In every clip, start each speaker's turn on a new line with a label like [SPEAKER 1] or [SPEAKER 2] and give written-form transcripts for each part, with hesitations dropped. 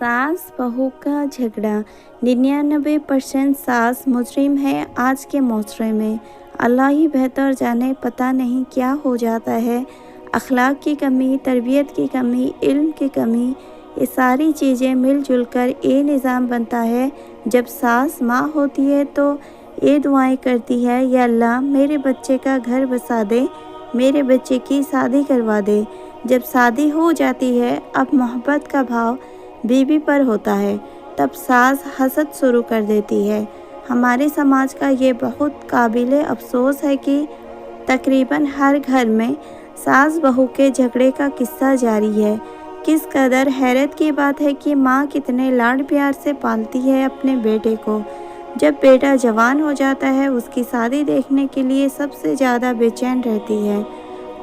[SPEAKER 1] सास बहू का झगड़ा 99% सास मुजरिम है आज के माशरे में। अल्लाह ही बेहतर जाने, पता नहीं क्या हो जाता है। अखलाक की कमी, तरबियत की कमी, इल्म की कमी, ये सारी चीज़ें मिलजुल कर ये निज़ाम बनता है। जब सास माँ होती है तो ये दुआएं करती है, या अल्लाह मेरे बच्चे का घर बसा दे, मेरे बच्चे की शादी करवा दे। जब शादी हो जाती है, अब मोहब्बत का भाव बीवी पर होता है, तब सास हसद शुरू कर देती है। हमारे समाज का ये बहुत काबिले अफसोस है कि तकरीबन हर घर में सास बहू के झगड़े का किस्सा जारी है। किस कदर हैरत की बात है कि माँ कितने लाड प्यार से पालती है अपने बेटे को। जब बेटा जवान हो जाता है, उसकी शादी देखने के लिए सबसे ज़्यादा बेचैन रहती है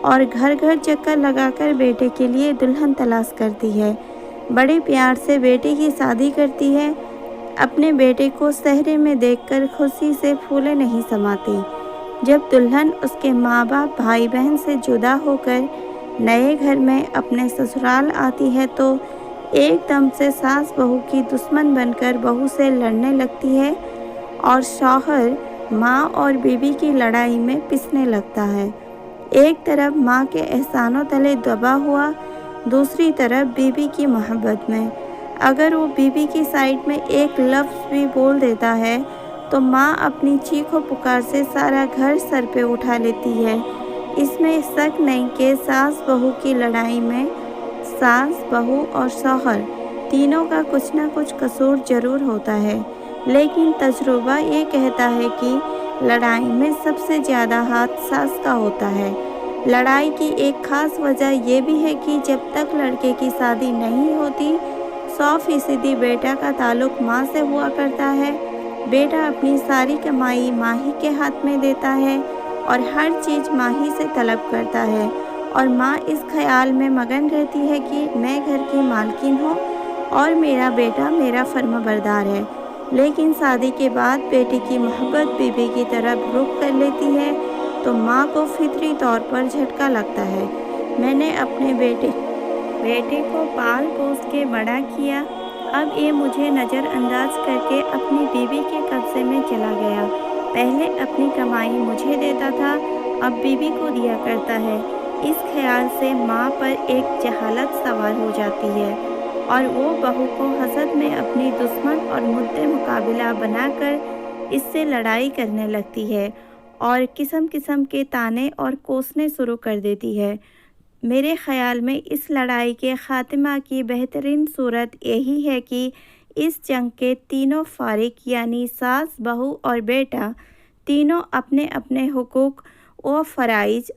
[SPEAKER 1] और घर घर चक्कर लगाकर बेटे के लिए दुल्हन तलाश करती है। बड़े प्यार से बेटे की शादी करती है। अपने बेटे को सेहरे में देखकर खुशी से फूले नहीं समाती। जब दुल्हन उसके माँ बाप, भाई बहन से जुदा होकर नए घर में अपने ससुराल आती है तो एकदम से सास बहू की दुश्मन बनकर बहू से लड़ने लगती है और शौहर माँ और बीवी की लड़ाई में पिसने लगता है। एक तरफ माँ के एहसानों तले दबा हुआ, दूसरी तरफ बीवी की मोहब्बत में। अगर वो बीवी की साइड में एक लफ्ज़ भी बोल देता है तो माँ अपनी चीखों पुकार से सारा घर सर पे उठा लेती है। इसमें शक नहीं कि सास बहू की लड़ाई में सास बहू और शौहर तीनों का कुछ ना कुछ कसूर ज़रूर होता है, लेकिन तजुर्बा ये कहता है कि लड़ाई में सबसे ज़्यादा हाथ सास का होता है। लड़ाई की एक ख़ास वजह यह भी है कि जब तक लड़के की शादी नहीं होती 100% बेटा का ताल्लुक़ माँ से हुआ करता है। बेटा अपनी सारी कमाई माँ ही के हाथ में देता है और हर चीज़ माँ ही से तलब करता है, और माँ इस ख्याल में मगन रहती है कि मैं घर की मालकिन हूँ और मेरा बेटा मेरा फर्माबरदार है। लेकिन शादी के बाद बेटे की मोहब्बत बीवी की तरफ रुख कर लेती है तो माँ को फितरी तौर पर झटका लगता है। मैंने अपने बेटे को पाल पोस के बड़ा किया, अब ये मुझे नज़रअंदाज करके अपनी बीवी के कब्जे में चला गया। पहले अपनी कमाई मुझे देता था, अब बीवी को दिया करता है। इस ख्याल से माँ पर एक जहालत सवार हो जाती है और वो बहू को हसद में अपनी दुश्मन और मुद्दे मुकाबिला बनाकर इससे लड़ाई करने लगती है और किस्म किस्म के ताने और कोसने शुरू कर देती है। मेरे ख़्याल में इस लड़ाई के ख़ात्मा की बेहतरीन सूरत यही है कि इस जंग के तीनों फ़ारिक यानी सास, बहू और बेटा तीनों अपने अपने हुकूक व फ़राइज़